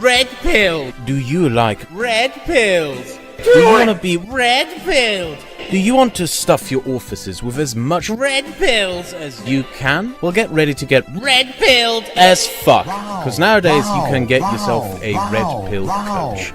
Redpilled? Do you like Redpilled? Do you want to be Redpilled? Do you want to stuff your offices with as much Red pills as you can? Well, get ready to get Redpilled as fuck, because nowadays you can get yourself a red pill coach.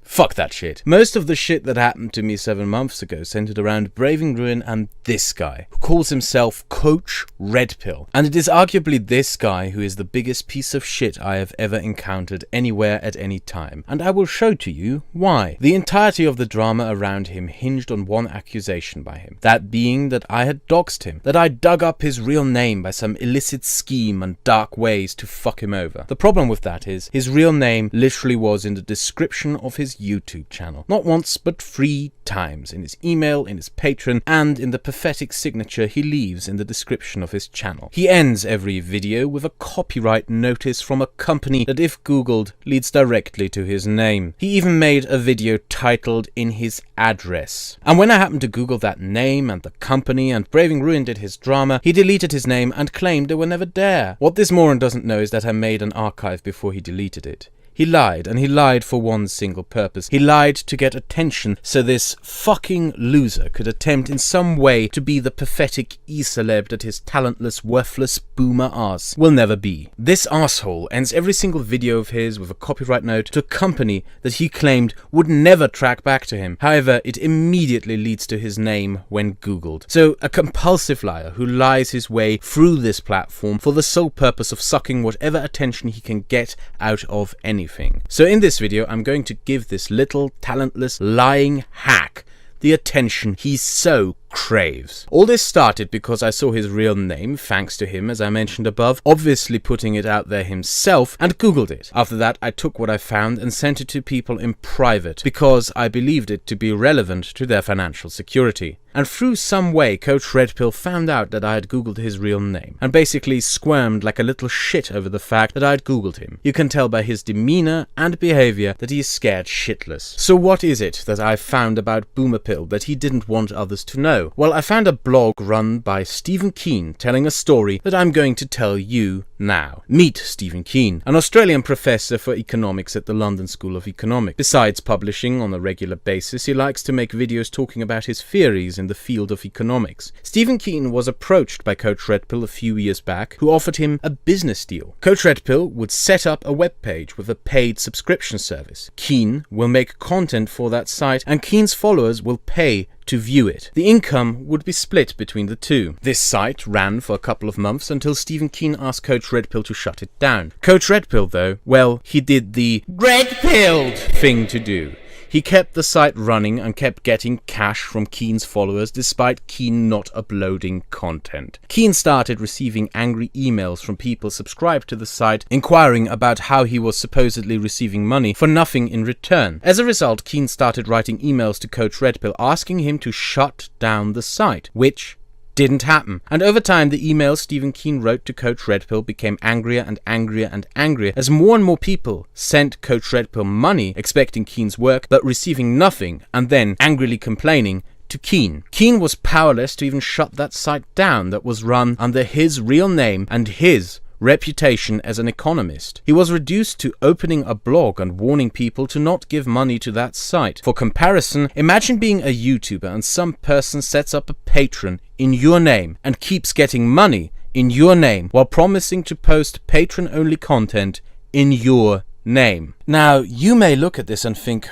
Fuck that shit. Most of the shit that happened to me 7 months ago centered around braving ruin and this guy, who calls himself Coach Redpill. And it is arguably this guy who is the biggest piece of shit I have ever encountered anywhere at any time. And I will show to you why. The entirety of the drama around him hinged on one accusation by him. That being that I had doxed him. That I dug up his real name by some illicit scheme and dark ways to fuck him over. The problem with that is, his real name literally was in the description of his YouTube channel. Not once, but 3 times. In his email, in his Patreon, and in the pathetic signature he leaves in the description of his channel. He ends every video with a copyright notice from a company that, if googled, leads directly to his name. He even made a video titled "In His Address." And when I happened to google that name and the company and Braving Ruin did his drama, he deleted his name and claimed they were never there. What this moron doesn't know is that I made an archive before he deleted it. He lied, and he lied for one single purpose. He lied to get attention so this fucking loser could attempt in some way to be the pathetic e-celeb that his talentless, worthless boomer ass will never be. This asshole ends every single video of his with a copyright note to a company that he claimed would never track back to him. However, it immediately leads to his name when googled. So, a compulsive liar who lies his way through this platform for the sole purpose of sucking whatever attention he can get out of anything. So in this video, I'm going to give this little, talentless, lying hack the attention he so craves. All this started because I saw his real name, thanks to him, as I mentioned above, obviously putting it out there himself, and googled it. After that, I took what I found and sent it to people in private, because I believed it to be relevant to their financial security. And through some way, Coach Redpill found out that I had googled his real name, and basically squirmed like a little shit over the fact that I had googled him. You can tell by his demeanor and behavior that he is scared shitless. So what is it that I found about Boomerpill that he didn't want others to know? Well, I found a blog run by Stephen Keen telling a story that I'm going to tell you now. Meet Stephen Keen, an Australian professor for economics at the London School of Economics. Besides publishing on a regular basis, he likes to make videos talking about his theories in the field of economics. Stephen Keen was approached by Coach Redpill a few years back, who offered him a business deal. Coach Redpill would set up a web page with a paid subscription service. Keen will make content for that site, and Keen's followers will pay to view it. The income would be split between the two. This site ran for a couple of months until Stephen Keen asked Coach Redpill to shut it down. Coach Redpill, though, well, he did the Redpilled thing to do. He kept the site running and kept getting cash from Keen's followers despite Keen not uploading content. Keen started receiving angry emails from people subscribed to the site inquiring about how he was supposedly receiving money for nothing in return. As a result, Keen started writing emails to Coach Redpill asking him to shut down the site, which didn't happen. And over time, the emails Stephen Keen wrote to Coach Redpill became angrier and angrier and angrier as more and more people sent Coach Redpill money expecting Keen's work but receiving nothing, and then angrily complaining to Keen. Keen was powerless to even shut that site down that was run under his real name and his reputation as an economist. He was reduced to opening a blog and warning people to not give money to that site. For comparison, imagine being a YouTuber and some person sets up a Patreon in your name and keeps getting money in your name while promising to post Patreon-only content in your name. Now, you may look at this and think,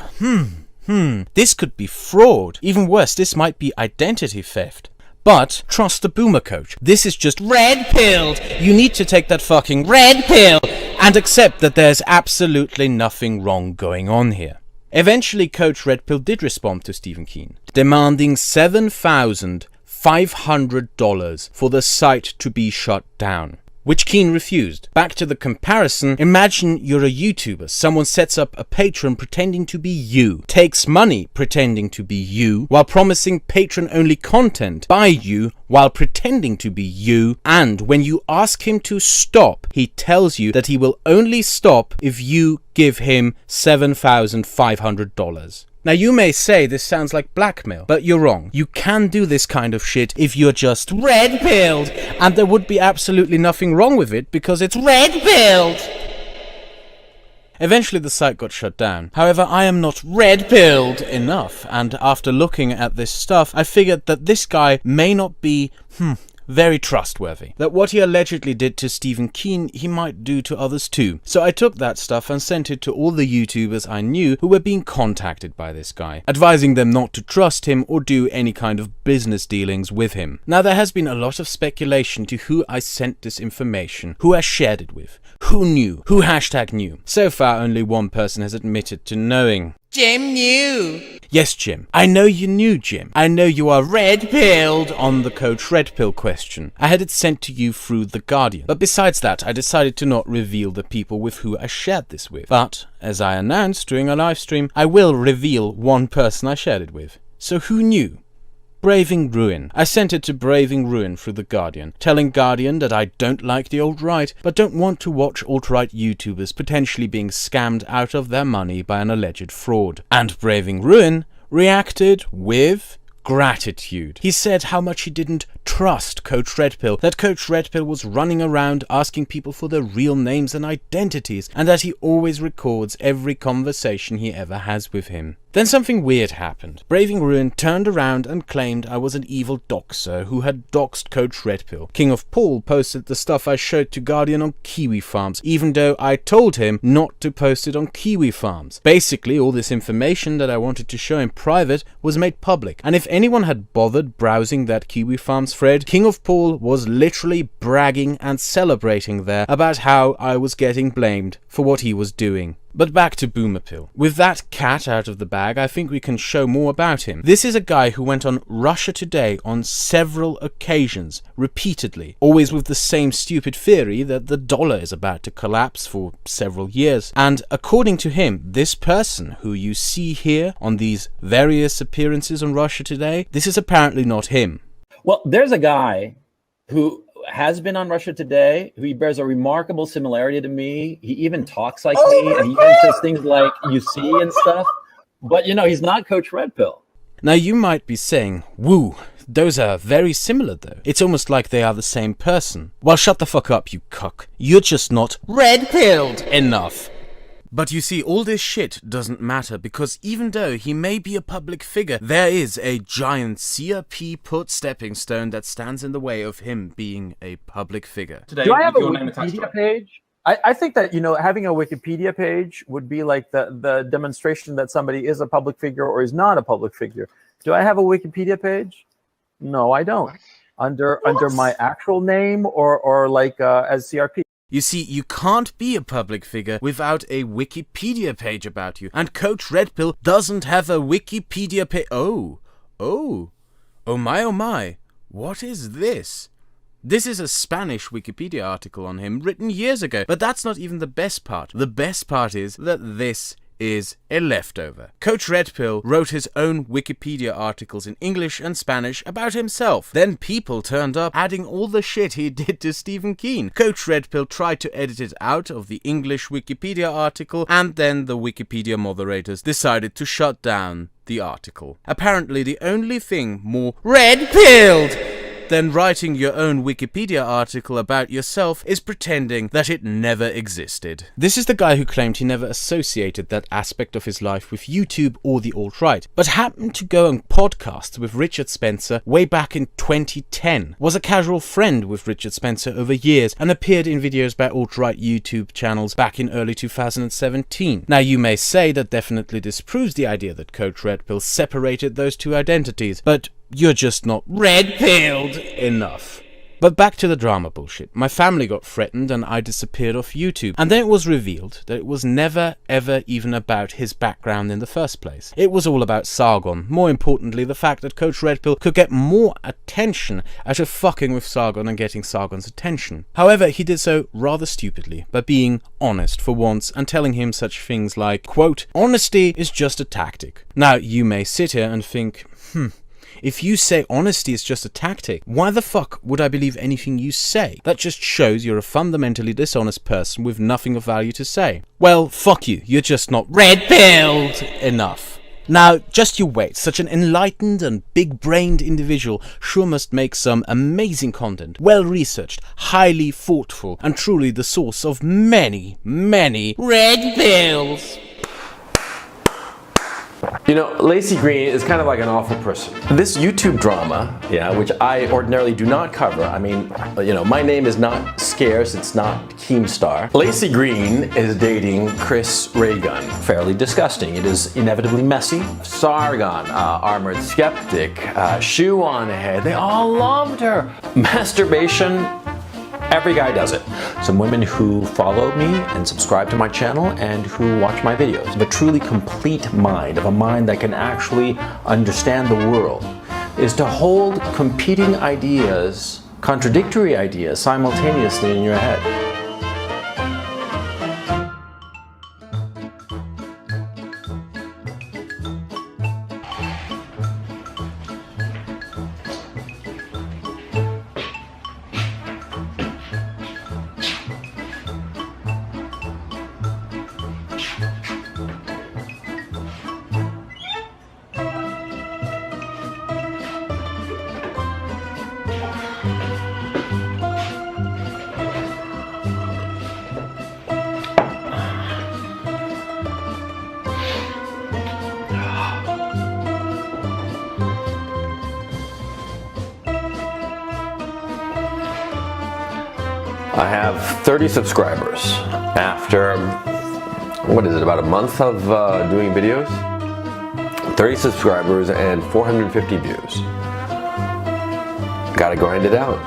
this could be fraud. Even worse, this might be identity theft. But trust the boomer coach. This is just Redpilled. You need to take that fucking red pill and accept that there's absolutely nothing wrong going on here. Eventually, Coach Redpill did respond to Stephen Keen, demanding $7,500 for the site to be shut down, which Keen refused. Back to the comparison, imagine you're a YouTuber. Someone sets up a Patreon pretending to be you, takes money pretending to be you, while promising Patreon-only content by you while pretending to be you, and when you ask him to stop, he tells you that he will only stop if you give him $7,500. Now you may say this sounds like blackmail, but you're wrong. You can do this kind of shit if you're just Redpilled, and there would be absolutely nothing wrong with it because it's Redpilled. Eventually the site got shut down. However, I am not red-pilled enough, and after looking at this stuff, I figured that this guy may not be, very trustworthy. That what he allegedly did to Stephen Keen, he might do to others too. So I took that stuff and sent it to all the YouTubers I knew who were being contacted by this guy, advising them not to trust him or do any kind of business dealings with him. Now there has been a lot of speculation to who I sent this information, who I shared it with, who knew, who #knew. So far only one person has admitted to knowing. Jim knew. Yes, Jim. I know you knew, Jim. I know you are red-pilled on the Coach Redpill question. I had it sent to you through The Guardian. But besides that, I decided to not reveal the people with who I shared this with. But, as I announced during a live stream, I will reveal one person I shared it with. So who knew? Braving Ruin. I sent it to Braving Ruin through The Guardian, telling Guardian that I don't like the alt-right, but don't want to watch alt-right YouTubers potentially being scammed out of their money by an alleged fraud. And Braving Ruin reacted with gratitude. He said how much he didn't trust Coach Redpill, that Coach Redpill was running around asking people for their real names and identities, and that he always records every conversation he ever has with him. Then something weird happened. Braving Ruin turned around and claimed I was an evil doxer who had doxed Coach Redpill. King of Paul posted the stuff I showed to Guardian on Kiwi Farms, even though I told him not to post it on Kiwi Farms. Basically, all this information that I wanted to show in private was made public, and if anyone had bothered browsing that Kiwi Farms thread, King of Paul was literally bragging and celebrating there about how I was getting blamed for what he was doing. But back to Boomerpill. With that cat out of the bag, I think we can show more about him. This is a guy who went on Russia Today on several occasions, repeatedly, always with the same stupid theory that the dollar is about to collapse for several years. And according to him, this person who you see here on these various appearances on Russia Today, this is apparently not him. Well, there's a guy who has been on Russia Today, who bears a remarkable similarity to me. He even talks like me, and he even says things like "you see" and stuff. But he's not Coach Redpill. Now you might be saying, "Woo, those are very similar though. It's almost like they are the same person." Well, shut the fuck up, you cuck. You're just not red-pilled enough. But you see, all this shit doesn't matter, because even though he may be a public figure, there is a giant CRP put stepping stone that stands in the way of him being a public figure. Today, Do I have a your name attached to Wikipedia it. page? I think that, having a Wikipedia page would be like the demonstration that somebody is a public figure or is not a public figure. Do I have a Wikipedia page? No, I don't. Under my actual name or like as CRP. You see, you can't be a public figure without a Wikipedia page about you. And Coach Redpill doesn't have a Wikipedia page. Oh my. What is this? This is a Spanish Wikipedia article on him written years ago. But that's not even the best part. The best part is that this is a leftover. Coach Redpill wrote his own Wikipedia articles in English and Spanish about himself. Then people turned up adding all the shit he did to Stephen Keen. Coach Redpill tried to edit it out of the English Wikipedia article, and then the Wikipedia moderators decided to shut down the article. Apparently the only thing more red-pilled than writing your own Wikipedia article about yourself is pretending that it never existed. This is the guy who claimed he never associated that aspect of his life with YouTube or the alt-right, but happened to go on podcasts with Richard Spencer way back in 2010, was a casual friend with Richard Spencer over years, and appeared in videos by alt-right YouTube channels back in early 2017. Now you may say that definitely disproves the idea that Coach Redpill separated those two identities, but you're just not red-pilled enough. But back to the drama bullshit. My family got threatened and I disappeared off YouTube. And then it was revealed that it was never ever even about his background in the first place. It was all about Sargon. More importantly, the fact that Coach Redpill could get more attention out of fucking with Sargon and getting Sargon's attention. However, he did so rather stupidly, by being honest for once and telling him such things like, quote, "Honesty is just a tactic." Now, you may sit here and think, if you say honesty is just a tactic, why the fuck would I believe anything you say? That just shows you're a fundamentally dishonest person with nothing of value to say. Well, fuck you. You're just not red-pilled enough. Now, just you wait, such an enlightened and big-brained individual sure must make some amazing content, well-researched, highly thoughtful, and truly the source of many, many red pills. You know, Lacey Green is kind of like an awful person. This YouTube drama, which I ordinarily do not cover. I mean, my name is not scarce, it's not Keemstar. Lacey Green is dating Chris Raygun. Fairly disgusting. It is inevitably messy. Sargon, Armored Skeptic, Shoe on Head, they all loved her. Masturbation, every guy does it. Some women who follow me and subscribe to my channel and who watch my videos have a truly complete mind, of a mind that can actually understand the world, is to hold competing ideas, contradictory ideas, simultaneously in your head. I have 30 subscribers after, what is it, about a month of doing videos? 30 subscribers and 450 views. Gotta grind it out.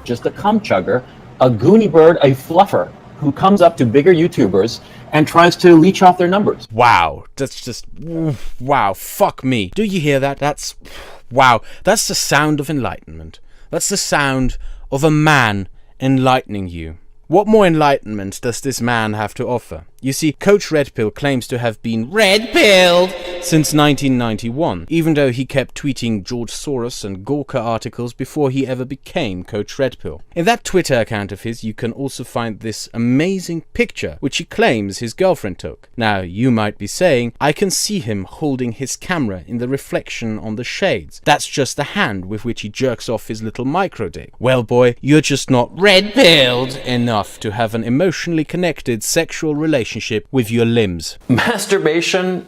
Just a cum chugger, a goony bird, a fluffer who comes up to bigger YouTubers and tries to leech off their numbers. Wow, that's just, wow, fuck me. Do you hear that? That's, wow, that's the sound of enlightenment. That's the sound of a man enlightening you. What more enlightenment does this man have to offer? You see, Coach Redpill claims to have been Redpilled since 1991, even though he kept tweeting George Soros and Gawker articles before he ever became Coach Redpill. In that Twitter account of his, you can also find this amazing picture, which he claims his girlfriend took. Now, you might be saying, I can see him holding his camera in the reflection on the shades. That's just the hand with which he jerks off his little micro dick. Well, boy, you're just not Redpilled enough to have an emotionally connected sexual relationship with your limbs. Masturbation,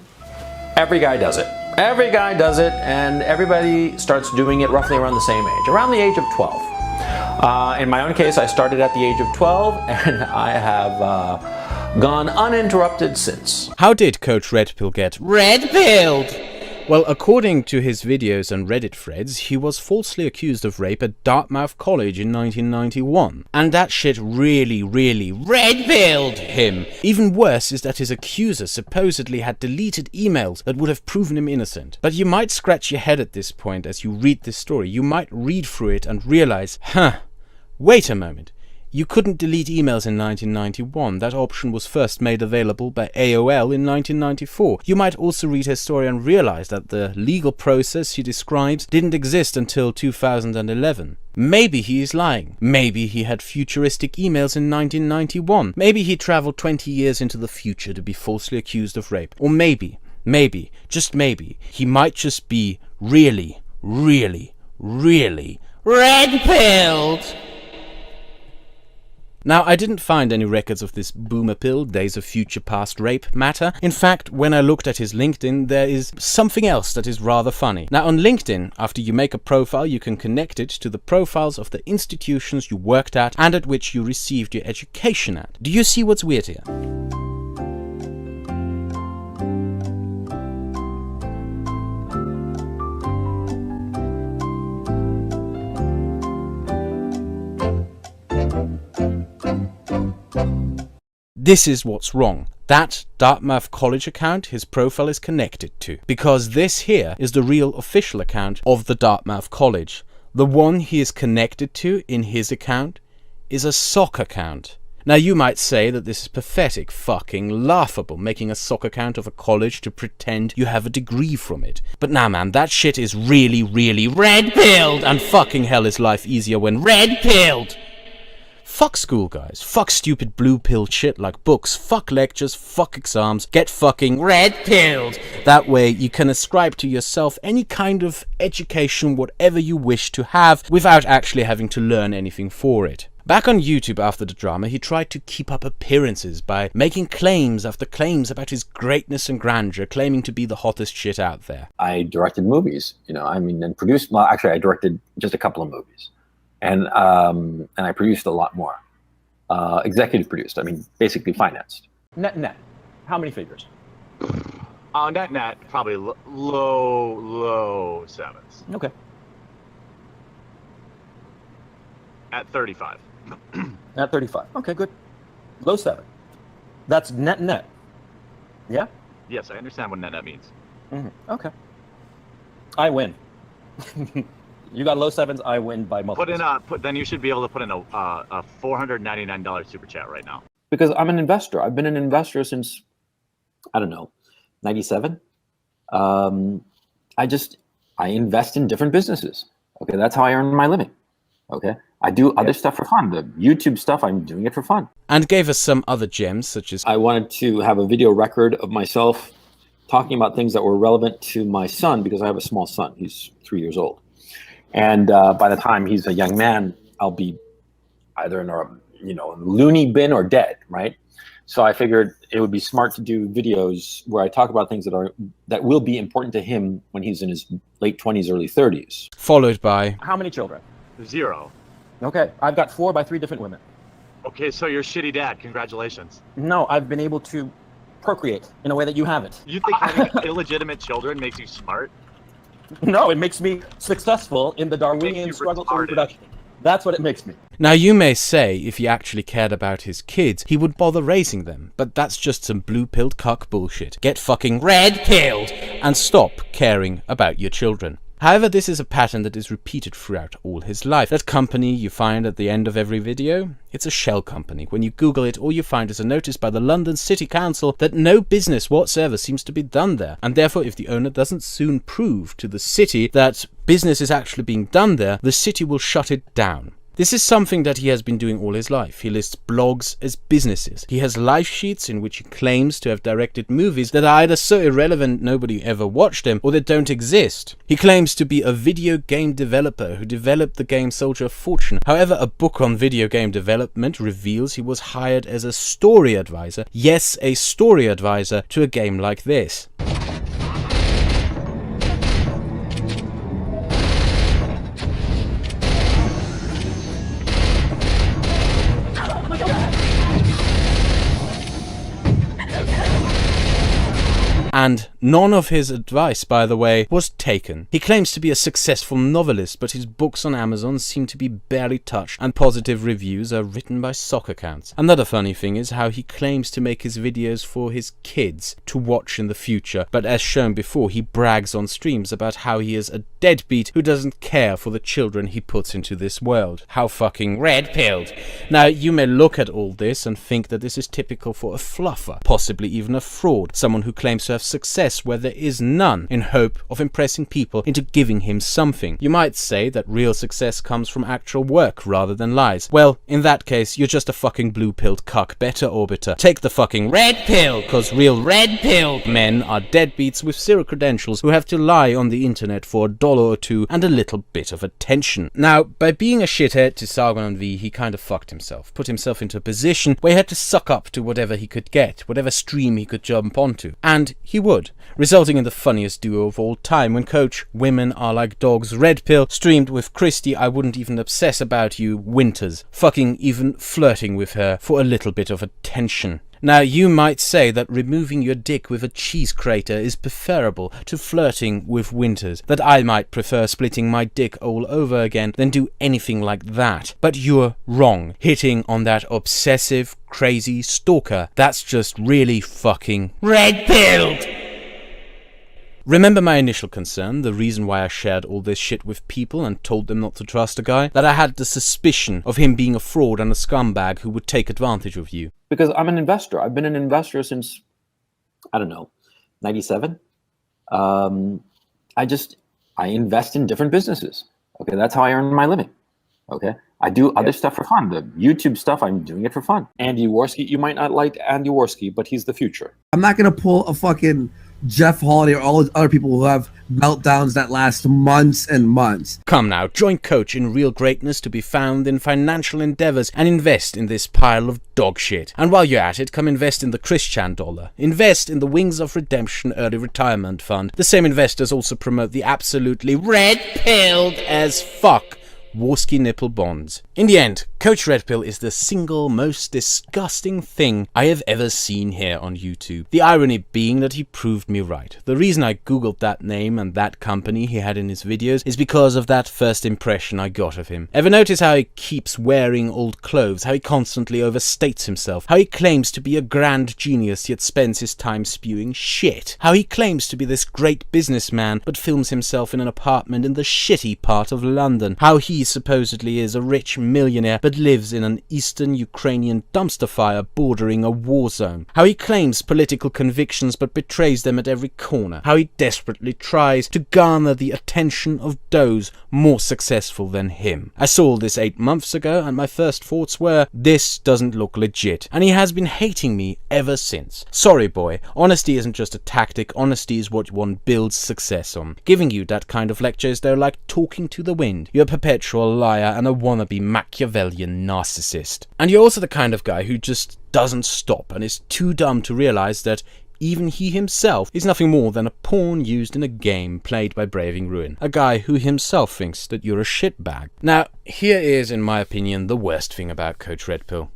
every guy does it. Every guy does it, and everybody starts doing it roughly around the same age, around the age of 12. In my own case, I started at the age of 12, and I have gone uninterrupted since. How did Coach Redpill get Redpilled? Well, according to his videos and Reddit threads, he was falsely accused of rape at Dartmouth College in 1991. And that shit really Redpilled him. Even worse is that his accuser supposedly had deleted emails that would have proven him innocent. But you might scratch your head at this point as you read this story. You might read through it and realize, wait a moment. You couldn't delete emails in 1991. That option was first made available by AOL in 1994. You might also read his story and realize that the legal process he describes didn't exist until 2011. Maybe he is lying. Maybe he had futuristic emails in 1991. Maybe he traveled 20 years into the future to be falsely accused of rape. Or maybe, just maybe, he might just be really Redpilled. Now, I didn't find any records of this boomer pill, Days of Future Past rape matter. In fact, when I looked at his LinkedIn, there is something else that is rather funny. Now, on LinkedIn, after you make a profile, you can connect it to the profiles of the institutions you worked at and at which you received your education at. Do you see what's weird here? This is what's wrong. That Dartmouth College account his profile is connected to. Because this here is the real official account of the Dartmouth College. The one he is connected to in his account is a sock account. Now you might say that this is pathetic, fucking laughable, making a sock account of a college to pretend you have a degree from it. But nah man, that shit is really Redpilled, and fucking hell is life easier when Redpilled. Fuck school, guys. Fuck stupid blue-pilled shit like books. Fuck lectures. Fuck exams. Get fucking Redpilled. That way you can ascribe to yourself any kind of education, whatever you wish to have, without actually having to learn anything for it. Back on YouTube after the drama, he tried to keep up appearances by making claims after claims about his greatness and grandeur, claiming to be the hottest shit out there. I directed movies, and produced. Well, actually, I directed just a couple of movies, and I produced a lot more. Executive produced. Basically financed. Net. How many figures? Net, probably low sevens. Okay. At 35. At 35. Okay, good. Low 7. That's net. Yeah? Yes, I understand what net means. Okay. I win. You got low 7s, I win by multiples. Then you should be able to put in a $499 super chat right now. Because I'm an investor. I've been an investor since, 97. I invest in different businesses. Okay, that's how I earn my living. Okay, I do other stuff for fun. The YouTube stuff, I'm doing it for fun. And gave us some other gems, such as I wanted to have a video record of myself talking about things that were relevant to my son, because I have a small son. He's 3 years old. And by the time he's a young man, I'll be either in a loony bin or dead, right? So I figured it would be smart to do videos where I talk about things that will be important to him when he's in his late 20s, early 30s. followed by How many children? 0. Okay, I've got 4 by 3 different women. Okay, so you're a shitty dad. Congratulations. No, I've been able to procreate in a way that you haven't. You think having illegitimate children makes you smart? No, it makes me successful in the Darwinian struggle for reproduction. That's what it makes me. Now you may say if he actually cared about his kids, he would bother raising them, but that's just some blue-pilled cuck bullshit. Get fucking Redpilled. and stop caring about your children. However, this is a pattern that is repeated throughout all his life. That company you find at the end of every video, it's a shell company. When you Google it, all you find is a notice by the London City Council that no business whatsoever seems to be done there. And therefore, if the owner doesn't soon prove to the city that business is actually being done there, the city will shut it down. This is something that he has been doing all his life. He lists blogs as businesses. He has life sheets in which he claims to have directed movies that are either so irrelevant nobody ever watched them, or that don't exist. He claims to be a video game developer who developed the game Soldier of Fortune. However, a book on video game development reveals he was hired as a story advisor. Yes, a story advisor to a game like this. And none of his advice, by the way, was taken. He claims to be a successful novelist, but his books on Amazon seem to be barely touched, and positive reviews are written by sock accounts. Another funny thing is how he claims to make his videos for his kids to watch in the future, but as shown before, he brags on streams about how he is a deadbeat who doesn't care for the children he puts into this world. How fucking Redpilled. Now, you may look at all this and think that this is typical for a fluffer, possibly even a fraud, someone who claims to have success where there is none, in hope of impressing people into giving him something. You might say that real success comes from actual work rather than lies. Well, in that case, you're just a fucking blue-pilled cuck. Better orbiter. Take the fucking Redpilled. cause real Redpilled. men are deadbeats with zero credentials who have to lie on the internet for $1 or $2 and a little bit of attention. Now, by being a shithead to Sargon and V, he kind of fucked himself. Put himself into a position where he had to suck up to whatever he could get, whatever stream he could jump onto. And he would, resulting in the funniest duo of all time when Coach Women Are Like Dogs Redpill streamed with Christy I Wouldn't Even Obsess About You Winters, fucking even flirting with her for a little bit of attention. Now, you might say that removing your dick with a cheese crater is preferable to flirting with Winters, that I might prefer splitting my dick all over again than do anything like that. But you're wrong. Hitting on that obsessive, crazy stalker, that's just really fucking Redpilled. Remember my initial concern, the reason why I shared all this shit with people and told them not to trust a guy? That I had the suspicion of him being a fraud and a scumbag who would take advantage of you. Because I'm an investor. I've been an investor since, 97. I invest in different businesses. Okay, that's how I earn my living. Okay. I do other stuff for fun. The YouTube stuff, I'm doing it for fun. Andy Worski, you might not like Andy Worski, but he's the future. I'm not going to pull a fucking Jeff Holiday or all those other people who have meltdowns that last months and months. Come now, join Coach in real greatness to be found in financial endeavors and invest in this pile of dog shit. And while you're at it, come invest in the Christian dollar. Invest in the Wings of Redemption Early Retirement Fund. The same investors also promote the absolutely red-pilled as fuck Warski nipple bonds. In the end, Coach Redpill is the single most disgusting thing I have ever seen here on YouTube. The irony being that he proved me right. The reason I googled that name and that company he had in his videos is because of that first impression I got of him. Ever notice how he keeps wearing old clothes, how he constantly overstates himself, how he claims to be a grand genius yet spends his time spewing shit, how he claims to be this great businessman but films himself in an apartment in the shitty part of London, how he supposedly is a rich millionaire but lives in an eastern Ukrainian dumpster fire bordering a war zone, how he claims political convictions but betrays them at every corner, how he desperately tries to garner the attention of those more successful than him. I saw all this 8 months ago and my first thoughts were, this doesn't look legit, and he has been hating me ever since. Sorry boy, honesty isn't just a tactic, honesty is what one builds success on. Giving you that kind of lectures though like talking to the wind. You're a perpetual liar and a wannabe Machiavellian narcissist. And you're also the kind of guy who just doesn't stop and is too dumb to realize that even he himself is nothing more than a pawn used in a game played by Braving Ruin. A guy who himself thinks that you're a shitbag. Now, here is, in my opinion, the worst thing about Coach Redpill.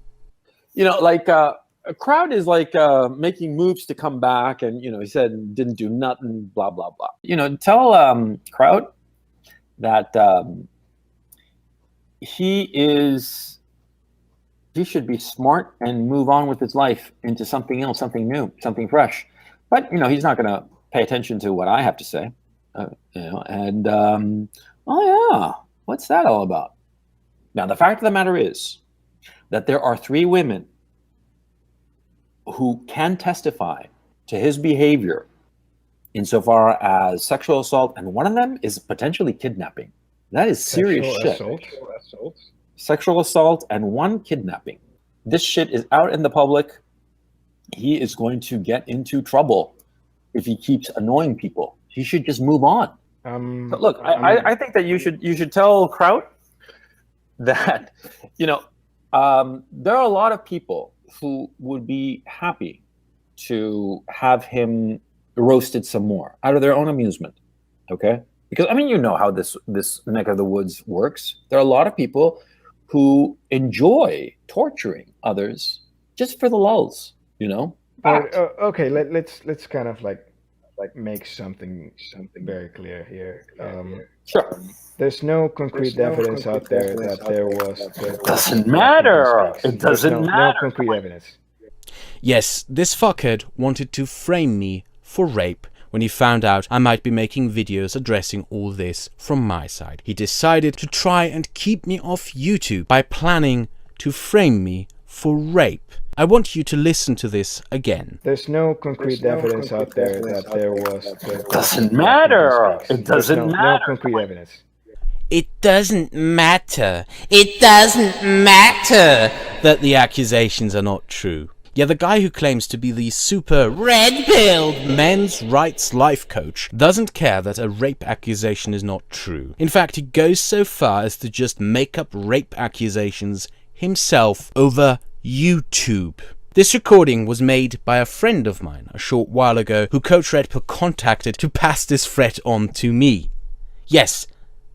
You know, like, a crowd is like making moves to come back, and, you know, he said didn't do nothing, blah, blah, blah. You know, tell Kraut that he should be smart and move on with his life into something else, something new, something fresh. But, you know, he's not going to pay attention to what I have to say. You know, and, oh yeah, what's that all about? Now, the fact of the matter is that there are 3 women who can testify to his behavior insofar as sexual assault, and one of them is potentially kidnapping. That is serious shit. Sexual assault and 1 kidnapping. This shit is out in the public. He is going to get into trouble if he keeps annoying people. He should just move on. But look, I think that you should tell Kraut that, you know, there are a lot of people who would be happy to have him roasted some more out of their own amusement. Okay? Because, I mean, you know how this neck of the woods works. There are a lot of people who enjoy torturing others just for the lulls, you know? Okay, let's kind of like make something very clear here. Sure. There's no concrete evidence out there that there was. Doesn't matter. It doesn't matter. No concrete evidence. Yes, this fuckhead wanted to frame me for rape when he found out I might be making videos addressing all this from my side. He decided to try and keep me off YouTube by planning to frame me for rape. I want you to listen to this again. There's no concrete evidence out there that there was. Doesn't matter. It doesn't matter. No concrete evidence. It doesn't matter. It doesn't matter that the accusations are not true. Yeah, the guy who claims to be the super red-pilled men's rights life coach doesn't care that a rape accusation is not true. In fact, he goes so far as to just make up rape accusations himself over YouTube. This recording was made by a friend of mine a short while ago who Coach Redpill contacted to pass this threat on to me. Yes,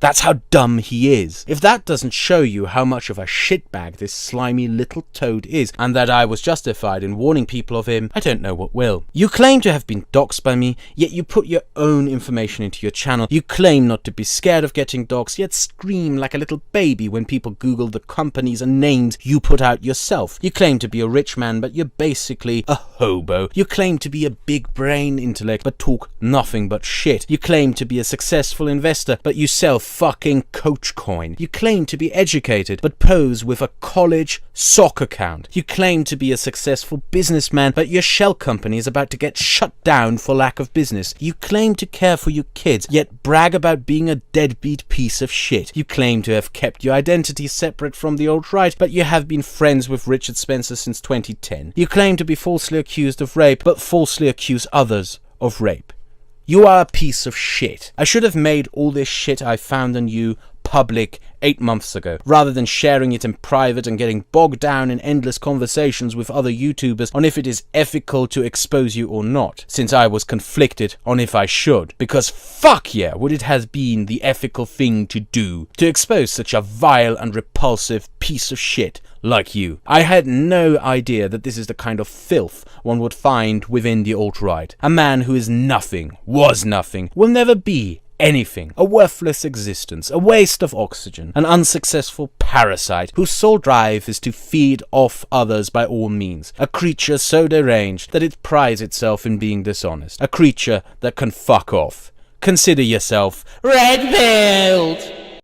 that's how dumb he is. If that doesn't show you how much of a shitbag this slimy little toad is, and that I was justified in warning people of him, I don't know what will. You claim to have been doxed by me, yet you put your own information into your channel. You claim not to be scared of getting doxed, yet scream like a little baby when people Google the companies and names you put out yourself. You claim to be a rich man, but you're basically a hobo. You claim to be a big brain intellect, but talk nothing but shit. You claim to be a successful investor, but you sell fucking Coach coin. You claim to be educated, but pose with a college sock account. You claim to be a successful businessman, but your shell company is about to get shut down for lack of business. You claim to care for your kids, yet brag about being a deadbeat piece of shit. You claim to have kept your identity separate from the alt-right, but you have been friends with Richard Spencer since 2010. You claim to be falsely accused of rape, but falsely accuse others of rape. You are a piece of shit. I should have made all this shit I found on you public 8 months ago, rather than sharing it in private and getting bogged down in endless conversations with other YouTubers on if it is ethical to expose you or not, since I was conflicted on if I should, because fuck yeah, would it have been the ethical thing to do, to expose such a vile and repulsive piece of shit like you. I had no idea that this is the kind of filth one would find within the alt-right. A man who is nothing, was nothing, will never be anything, a worthless existence, a waste of oxygen, an unsuccessful parasite whose sole drive is to feed off others by all means, a creature so deranged that it prides itself in being dishonest, a creature that can fuck off. Consider yourself Redpilled!